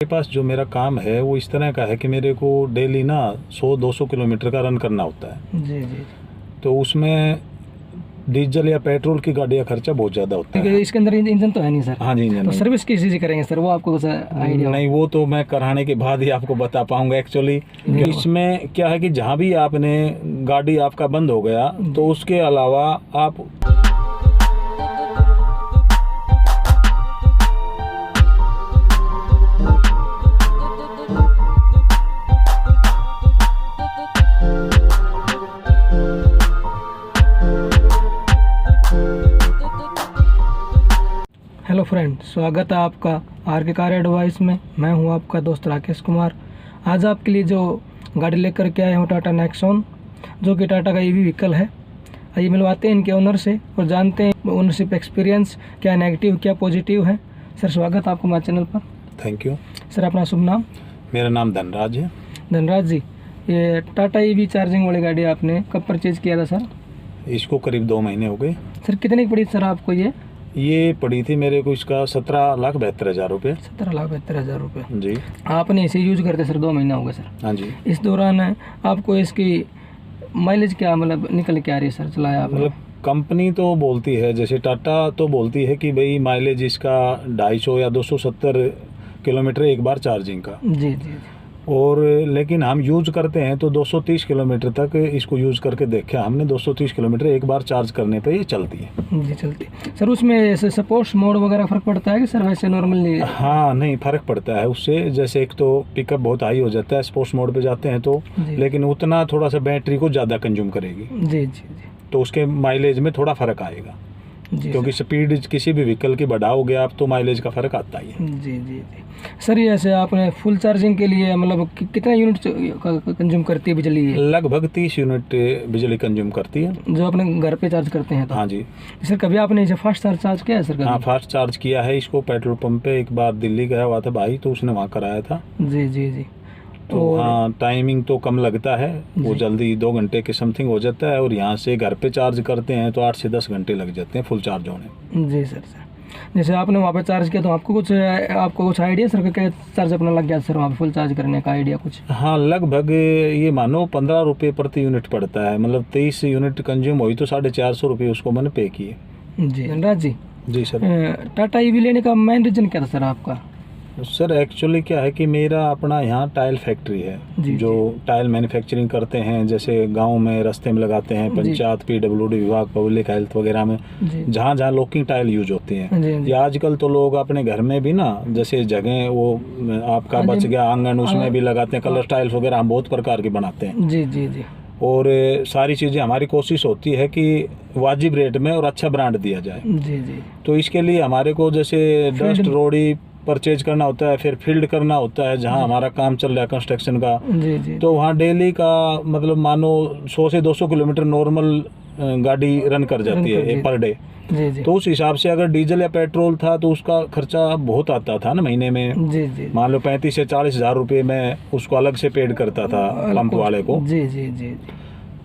मेरे पास जो मेरा काम है वो इस तरह का है कि मेरे को डेली ना 100-200 किलोमीटर का रन करना होता है। जी जी। तो उसमें डीजल या पेट्रोल की गाड़ी का खर्चा बहुत ज़्यादा होता है। इसके अंदर इंजन तो है नहीं सर? हाँ जी, इंजन तो नहीं। सर्विस किस चीज़ की करेंगे सर, वो आपको कुछ आइडिया? नहीं, वो तो मैं कराने के बाद ही आपको बता पाऊंगा एक्चुअली। इसमें क्या है कि जहाँ भी आपने गाड़ी आपका बंद हो गया तो उसके अलावा आप हेलो फ्रेंड, स्वागत है आपका आर के कार एडवाइस में। मैं हूं आपका दोस्त राकेश कुमार। आज आपके लिए जो गाड़ी लेकर के आया हूं टाटा नेक्सॉन, जो कि टाटा का ईवी व्हीकल है। आइए मिलवाते हैं इनके ओनर से और जानते हैं ओनरशिप एक्सपीरियंस, क्या नेगेटिव क्या पॉजिटिव है। सर स्वागत है आपको हमारे चैनल पर। Thank you. सर अपना शुभ नाम? मेरा नाम धनराज है। धनराज जी, ये टाटा ईवी चार्जिंग वाली गाड़ी आपने कब परचेज किया था सर? इसको करीब 2 महीने हो गए। सर कितने की पड़ी सर आपको ये पड़ी थी मेरे को इसका 17,72,000 रुपये। 17,72,000 रुपये जी। आपने इसे यूज करते सर 2 महीना हो गया सर? हाँ जी। इस दौरान आपको इसकी माइलेज क्या मतलब निकल के आ रही है सर, चलाया आपने? मतलब कंपनी तो बोलती है, जैसे टाटा तो बोलती है कि भाई माइलेज इसका 250 या 270 किलोमीटर एक बार चार्जिंग का। जी जी। और लेकिन हम यूज़ करते हैं तो 230 किलोमीटर तक इसको यूज़ करके देखा हमने। 230 किलोमीटर एक बार चार्ज करने पे ये चलती है। जी चलती। सर उसमें स्पोर्ट्स मोड वगैरह फ़र्क पड़ता है कि सर वैसे नॉर्मली? हाँ नहीं, फ़र्क पड़ता है उससे। जैसे एक तो पिकअप बहुत हाई हो जाता है स्पोर्ट्स मोड पे जाते हैं तो, लेकिन उतना थोड़ा सा बैटरी को ज़्यादा कंज्यूम करेगी। जी जी जी। तो उसके माइलेज में थोड़ा फ़र्क आएगा। क्योंकि स्पीड किसी भी व्हीकल की बढ़ाओगे आप तो माइलेज का फ़र्क आता ही है। जी जी जी। सर ये ऐसे आपने फुल चार्जिंग के लिए मतलब कितना यूनिट कंज्यूम करती है बिजली? लगभग 30 यूनिट बिजली कंज्यूम करती है। जो अपने घर पे चार्ज करते हैं तो? हाँ जी। सर कभी आपने इसे फास्ट चार्ज किया है सर? हाँ फास्ट चार्ज किया है इसको पेट्रोल पंप पे। एक बार दिल्ली गया हुआ था भाई तो उसने वहाँ कराया था। जी जी जी। तो हाँ टाइमिंग तो कम लगता है, वो जल्दी 2 घंटे के समथिंग हो जाता है। और यहाँ से घर पे चार्ज करते हैं तो 8 से 10 घंटे लग जाते हैं फुल चार्ज होने। जी सर। जैसे आपने वहाँ पे चार्ज किया तो आपको कुछ आइडिया सर क्या चार्ज अपना लग गया सर वहाँ पे फुल चार्ज करने का आइडिया कुछ? हाँ लगभग ये मानो 15 रुपये प्रति यूनिट पड़ता है। मतलब 23 यूनिट कंज्यूम हुई तो 450 रुपये उसको मैंने पे किए। जी धनराज जी। जी सर। टाटा ईवी लेने का मेन रीजन क्या था सर आपका? सर एक्चुअली क्या है कि मेरा अपना यहाँ टाइल फैक्ट्री है जो टाइल मैन्युफैक्चरिंग करते हैं। जैसे गांव में रास्ते में लगाते हैं, पंचायत PWD विभाग पब्लिक हेल्थ वगैरह में जहाँ जहाँ लॉकिंग टाइल यूज होती हैं। या आजकल तो लोग अपने घर में भी ना, जैसे जगह वो आपका बच गया आंगन उसमें भी लगाते हैं कलर टाइल्स वगैरह। हम बहुत प्रकार के बनाते हैं। जी जी जी। और सारी चीज़ें हमारी कोशिश होती है कि वाजिब रेट में और अच्छा ब्रांड दिया जाए। जी जी। तो इसके लिए हमारे को जैसे डस्ट रोड़ी परचेज करना होता है, फिर फील्ड करना होता है जहां हमारा काम चल रहा है कंस्ट्रक्शन का। जी जी। तो वहाँ डेली का मतलब मानो 100 से 200 किलोमीटर नॉर्मल गाड़ी रन कर जाती है पर डे। जी जी। तो उस हिसाब से अगर डीजल या पेट्रोल था तो उसका खर्चा बहुत आता था ना महीने में। जी जी। मान लो 35 से 40 हज़ार रुपये में उसको अलग से पेड करता था पंप वाले को। जी जी जी।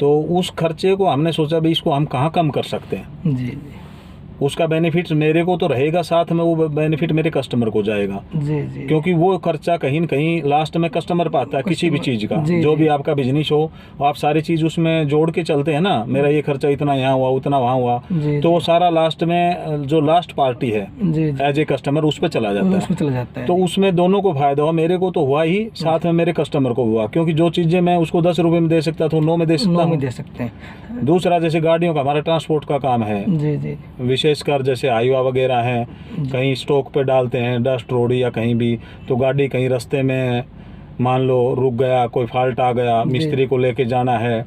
तो उस खर्चे को हमने सोचा भी इसको हम कहाँ कम कर सकते हैं। जी जी। उसका बेनिफिट मेरे को तो रहेगा, साथ में वो बेनिफिट मेरे कस्टमर को जाएगा। जी जी। क्योंकि वो खर्चा कहीं न कहीं लास्ट में कस्टमर पाता है किसी भी चीज़ का। जो भी आपका बिजनेस हो आप सारी चीज़ उसमें जोड़ के चलते हैं ना। मेरा ये खर्चा इतना यहाँ हुआ उतना वहाँ हुआ, तो वो सारा लास्ट में जो लास्ट पार्टी है एज ए कस्टमर उस पर चला जाता है। तो उसमें दोनों को फायदा हुआ, मेरे को तो हुआ ही, साथ में मेरे कस्टमर को हुआ। क्योंकि जो चीज़ें मैं उसको 10 रुपये में दे सकता था 9 में दे सकते हैं। दूसरा जैसे गाड़ियों का हमारा ट्रांसपोर्ट का काम है। जी जी। विशेषकर जैसे हाईवा वगैरह हैं, कहीं स्टॉक पे डालते हैं डस्ट रोडी या कहीं भी, तो गाड़ी कहीं रास्ते में मान लो रुक गया, कोई फॉल्ट आ गया, मिस्त्री को लेके जाना है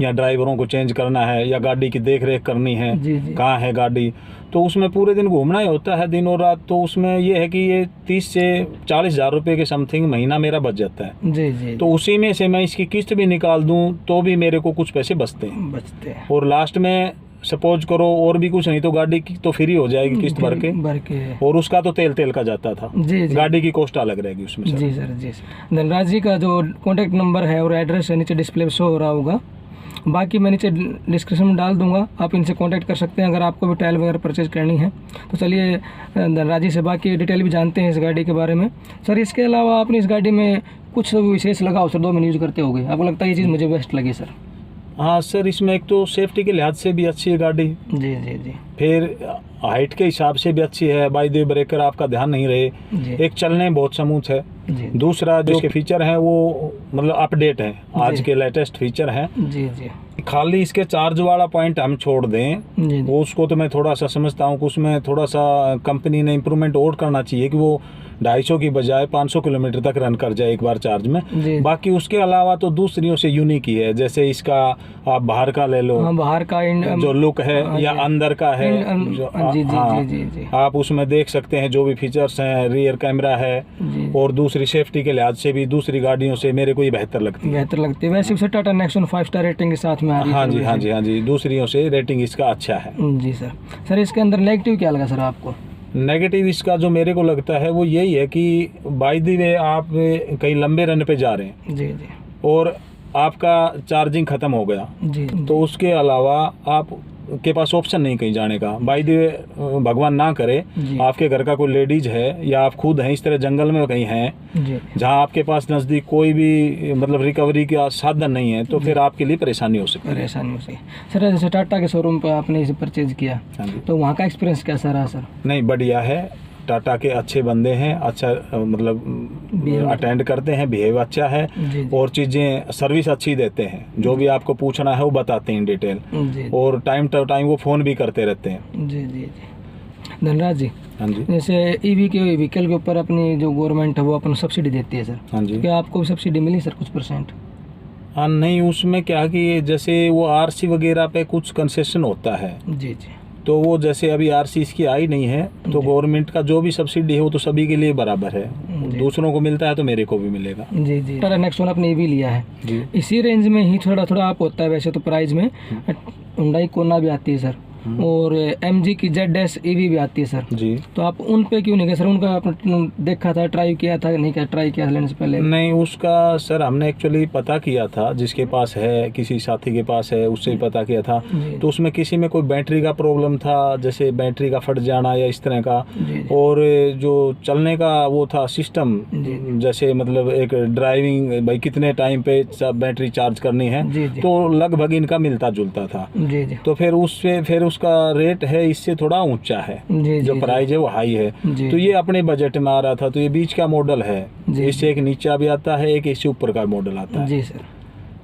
या ड्राइवरों को चेंज करना है या गाड़ी की देख रेख करनी है, कहाँ है गाड़ी, तो उसमें पूरे दिन घूमना ही होता है दिन और रात। तो उसमें ये है कि ये 30 से 40 हज़ार रुपये के समथिंग महीना मेरा बच जाता है। जी जी। तो उसी में से मैं इसकी किस्त भी निकाल दूं तो भी मेरे को कुछ पैसे बचते हैं। और लास्ट में सपोज करो और भी कुछ नहीं तो गाड़ी की तो फ्री हो जाएगी किस्त भर के। और उसका तो तेल का जाता था। जी जी। गाड़ी की कॉस्ट अलग रहेगी उसमें। जी सर। जी सर। धनराज जी का जो कॉन्टैक्ट नंबर है और एड्रेस है नीचे डिस्प्ले शो हो रहा होगा, बाकी मैं नीचे डिस्क्रिप्शन में डाल दूंगा, आप इनसे कांटेक्ट कर सकते हैं अगर आपको भी टाइल वगैरह परचेज करनी है। तो चलिए धनराज जी से बाकी डिटेल भी जानते हैं इस गाड़ी के बारे में। सर इसके अलावा आपने इस गाड़ी में कुछ विशेष लगा हो सर, 2 महीने यूज़ करते होगे, आपको लगता है ये चीज़ मुझे बेस्ट लगी सर? हाँ सर, इसमें एक तो सेफ्टी के लिहाज से भी अच्छी है गाड़ी, जी जी जी। फिर हाइट के हिसाब से भी अच्छी है, बाई द ब्रेकर आपका ध्यान नहीं रहे, एक चलने में बहुत स्मूथ है। जी। दूसरा जो इसके फीचर हैं वो मतलब अपडेट है, आज के लेटेस्ट फीचर हैं। जी जी। खाली इसके चार्ज वाला पॉइंट हम छोड़ दें, जी वो उसको तो मैं थोड़ा सा समझता हूँ कि उसमें थोड़ा सा कंपनी ने इम्प्रूवमेंट और करना चाहिए कि वो 250 की बजाय 500 किलोमीटर तक रन कर जाए एक बार चार्ज में। जी। बाकी उसके अलावा तो दूसरियों से यूनिक ही है, जैसे इसका आप बाहर का ले लो, हाँ, बाहर का जो लुक है, या अंदर का है जो जी जी हाँ, जी जी। आप उसमें देख सकते हैं जो भी फीचर्स हैं, रियर कैमरा है, और दूसरी सेफ्टी के लिहाज से भी दूसरी गाड़ियों से मेरे को ये बेहतर लगती है। वैसे भी टाटा नेक्सॉन 5 स्टार रेटिंग के साथ में आ रही है। हाँ जी हाँ जी हाँ जी, दूसरियों से रेटिंग इसका अच्छा है। जी सर। सर इसके अंदर नेगेटिव क्या लगा सर आपको? नेगेटिव इसका जो मेरे को लगता है वो यही है कि बाय द वे आप कहीं लंबे रन पे जा रहे हैं जी जी, और आपका चार्जिंग ख़त्म हो गया, जी तो उसके अलावा आप के पास ऑप्शन नहीं कहीं जाने का। बाय द वे भगवान ना करे जी। आपके घर का कोई लेडीज है या आप खुद हैं इस तरह जंगल में कहीं हैं जी जहां आपके पास नज़दीक कोई भी मतलब रिकवरी का साधन नहीं है, तो फिर आपके लिए परेशानी हो सकती है। परेशानी हो सही। सर जैसे टाटा के शोरूम पे आपने इसे परचेज किया, हाँ जी। तो वहाँ का एक्सपीरियंस कैसा रहा सर? नहीं, बढ़िया है, टाटा के अच्छे बंदे हैं, अच्छा मतलब अटेंड करते हैं, बिहेव अच्छा है, जी जी और चीज़ें सर्विस अच्छी देते हैं, जो भी आपको पूछना है वो बताते हैं इन डिटेल, जी और टाइम टू टाइम वो फ़ोन भी करते रहते हैं। जी जी जी। धनराज जी, हाँ जी जैसे ईवी के व्हीकल के ऊपर अपनी जो गवर्नमेंट है वो अपन सब्सिडी देती है सर, हाँ जी। क्या आपको भी सब्सिडी मिली सर कुछ %? हाँ नहीं, उसमें क्या कि जैसे वो आरसी वगैरह पे कुछ कंसेशन होता है, जी जी तो वो जैसे अभी आरसी इसकी आई नहीं है, तो गवर्नमेंट का जो भी सब्सिडी है वो तो सभी के लिए बराबर है, दूसरों को मिलता है तो मेरे को भी मिलेगा। जी जी। टाटा नेक्सॉन आपने ईवी लिया है जी। इसी रेंज में ही थोड़ा थोड़ा आप होता है वैसे तो प्राइस में, हुंडई कोना भी आती है सर, और MG की ZS EV भी आती है सर, जी। तो आप उन पे क्यों नहीं गए सर? उनका आपने देखा था, ट्राई किया था नहीं? क्या ट्राई किया था लेने से पहले? नहीं, उसका सर हमने एक्चुअली पता किया था, जिसके पास है, किसी साथी के पास है, उससे ही पता किया था, जी। तो उसमें किसी में कोई बैटरी का प्रॉब्लम था, जैसे बैटरी का फट जाना या इस तरह का, जी। और जो चलने का वो था सिस्टम, जी। जैसे मतलब एक ड्राइविंग भाई कितने टाइम पे बैटरी चार्ज करनी है, जी जी तो लगभग इनका मिलता जुलता था, जी जी तो फिर उससे फिर उसका रेट है इससे थोड़ा ऊंचा है, जी जो जी प्राइस है वो हाई है, जी। तो ये अपने बजट में आ रहा था, तो ये बीच का मॉडल है, जी। इससे एक नीचा भी आता है, एक इससे ऊपर का मॉडल आता है, जी सर।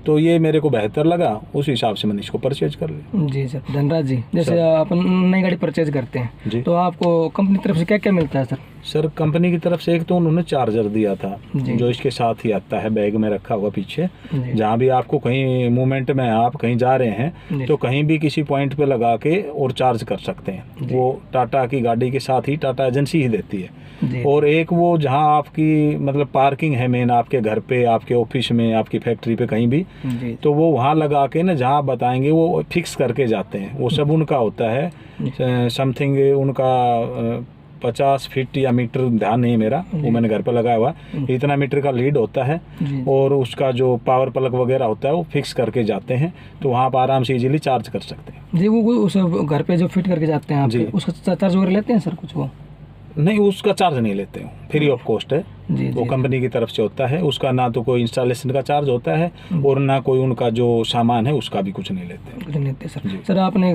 तो ये मेरे को बेहतर लगा, उस हिसाब से मैंने इसको परचेज कर लिया। जी सर। धनराज जी, जैसे अपन नई गाड़ी परचेज करते हैं जी। तो आपको कंपनी की तरफ से क्या क्या मिलता है सर? सर कंपनी की तरफ से एक तो उन्होंने चार्जर दिया था, जी। जो इसके साथ ही आता है, बैग में रखा हुआ पीछे, जी। जहाँ भी आपको कहीं मूवमेंट में आप कहीं जा रहे हैं जी। तो कहीं भी किसी पॉइंट पे लगा के और चार्ज कर सकते हैं, जी। वो टाटा की गाड़ी के साथ ही टाटा एजेंसी ही देती है। जी। और एक वो जहाँ आपकी मतलब पार्किंग है मेन, आपके घर पे, आपके ऑफिस में, आपकी फैक्ट्री पे, कहीं भी, जी तो वो वहाँ लगा के ना, जहाँ बताएंगे वो फिक्स करके जाते हैं, वो सब उनका होता है, समथिंग उनका 50 फीट या मीटर, ध्यान नहीं मेरा, वो मैंने घर पे लगाया हुआ, इतना मीटर का लीड होता है, जी और उसका जो पावर प्लग वगैरह होता है वो फिक्स करके जाते हैं, तो वहाँ पर आराम से इजीली चार्ज कर सकते हैं। जी। वो उस घर पे जो फिट करके जाते हैं आप, जी। उसका चार्ज वगैरह लेते हैं सर कुछ? वो नहीं, उसका चार्ज नहीं लेते हो, फ्री ऑफ कॉस्ट है, जी वो जी कंपनी की तरफ से होता है, उसका ना तो कोई इंस्टॉलेशन का चार्ज होता है और ना कोई उनका जो सामान है उसका भी कुछ नहीं लेते। कुछ नहीं लेते सर। जी। सर आपने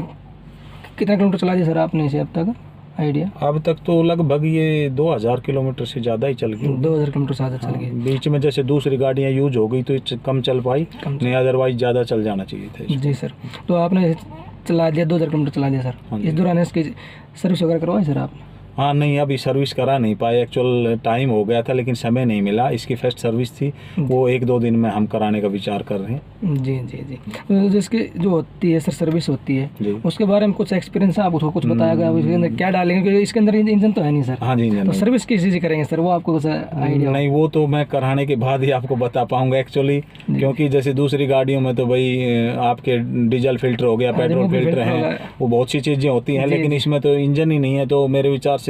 कितना किलोमीटर चला दिया सर आपने इसे अब तक, आइडिया? अब तक तो लगभग ये 2000 किलोमीटर से ज़्यादा ही चल गई। 2000 किलोमीटर से ज़्यादा चल गई। बीच में जैसे दूसरी गाड़ियाँ यूज हो गई तो ये कम चल पाई, नहीं अदरवाइज ज़्यादा चल जाना चाहिए था इसको। जी सर। तो आपने चला दिया, 2000 किलोमीटर चला दिया सर। हाँ जी। इस दौरान इसकी सर्विस वगैरह करवाई सर आपने? हाँ नहीं, अभी सर्विस करा नहीं पाए, एक्चुअल टाइम हो गया था लेकिन समय नहीं मिला, इसकी फर्स्ट सर्विस थी, वो 1-2 दिन में हम कराने का विचार कर रहे हैं। जी जी जी। तो जिसकी जो होती है सर सर्विस होती है, जी। उसके बारे में कुछ एक्सपीरियंस है, आप उसको कुछ बताया गया इसके अंदर क्या डालेंगे, क्योंकि इसके अंदर इंजन तो है नहीं सर। हाँ जी, इंजन तो नहीं। सर्विस किस चीज़ की करेंगे सर, वो आपको कुछ आइडिया? नहीं, वो तो मैं कराने के बाद ही आपको बता पाऊंगा एक्चुअली, क्योंकि जैसे दूसरी गाड़ियों में तो भाई आपके डीजल फिल्टर हो गया, पेट्रोल फिल्टर हैं, वो बहुत सी चीज़ें होती हैं, लेकिन इसमें तो इंजन ही नहीं है, तो मेरे विचार से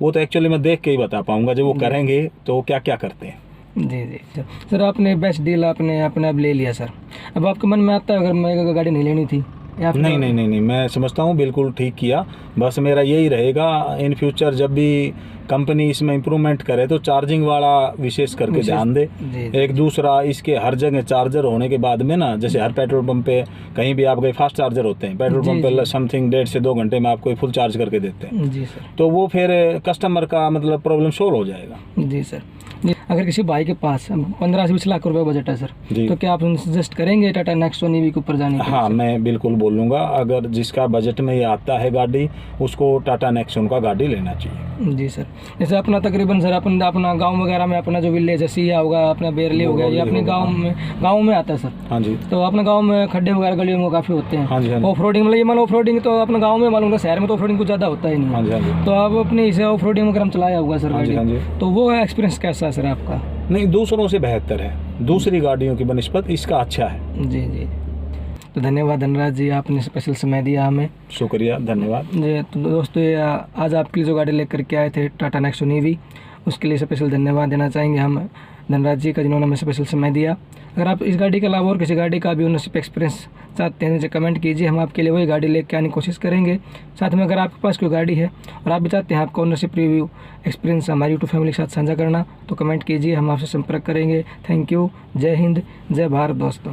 वो तो एक्चुअली मैं देख के ही बता पाऊंगा, जब वो करेंगे तो क्या क्या करते हैं। जी जी सर, आपने बेस्ट डील आपने अपने अब ले लिया सर। अब आपके मन में आता है अगर मैं गाड़ी नहीं लेनी थी या फिर- नहीं, मैं समझता हूँ बिल्कुल ठीक किया। बस मेरा यही रहेगा इन फ्यूचर जब भी कंपनी इसमें इम्प्रूवमेंट करे तो चार्जिंग वाला विशेष करके ध्यान दे। जी एक दूसरा, इसके हर जगह चार्जर होने के बाद में ना, जैसे हर पेट्रोल पंप पे कहीं भी आप गए फास्ट चार्जर होते हैं, पेट्रोल जी, पंप पे जी। समथिंग 1.5 से 2 घंटे में आपको फुल चार्ज करके देते हैं। जी सर। तो वो फिर कस्टमर का मतलब प्रॉब्लम सोल्व हो जाएगा। जी सर। जी, अगर किसी भाई के पास 15 से 20 लाख रुपए बजट है सर, जी। तो क्या आप सजेस्ट करेंगे टाटा नेक्सॉन ईवी के ऊपर जाने के? हाँ, मैं बिल्कुल बोलूँगा, अगर जिसका बजट में ये आता है गाड़ी, उसको टाटा नेक्सॉन का गाड़ी लेना चाहिए। जी सर। जैसे अपना तकरीबन सर अपना गांव वगैरह में अपना जो विलेज है, सिया होगा, अपना बेरली हो गया, ये अपने गांव में आता है सर। हाँ जी। तो अपने गांव में खड्डे वगैरह गलियों में काफ़ी होते हैं। हाँ जी, हाँ जी। ऑफ रोडिंग मतलब ये मान ऑफ रोडिंग तो अपने गाँव में मालूम, शहर में तो ऑफ रोडिंग कुछ ज़्यादा होता ही नहीं हाँ जी, हाँ है। जी। तो आप अपने इसे ऑफ रोडिंग वगैरह में चलाया होगा सर हाँ जी, गाड़ी, हाँ जी। तो वो एक्सपीरियंस कैसा है सर आपका? नहीं, दूसरों से बेहतर है, दूसरी गाड़ियों की बनिस्बत इसका अच्छा है। जी जी। तो धन्यवाद धनराज जी, आपने स्पेशल समय दिया हमें। शुक्रिया, धन्यवाद। जी तो दोस्तों, ये आज आपके लिए जो गाड़ी लेकर के आए थे टाटा नेक्सॉन ईवी, उसके लिए स्पेशल धन्यवाद देना चाहेंगे हम धनराज जी का, जिन्होंने हमें स्पेशल समय दिया। अगर आप इस गाड़ी के अलावा और किसी गाड़ी का भी ओनरशिप एक्सपीरियंस चाहते हैं नीचे कमेंट कीजिए, हम आपके लिए वही गाड़ी लेकर आने की कोशिश करेंगे। साथ में अगर आपके पास कोई गाड़ी है और आप भी चाहते हैं आपका ओनरशिप रिव्यू एक्सपीरियंस हमारी यूट्यूब फैमिली के साथ साझा करना, तो कमेंट कीजिए, हम आपसे संपर्क करेंगे। Thank you. जय हिंद, जय भारत दोस्तों।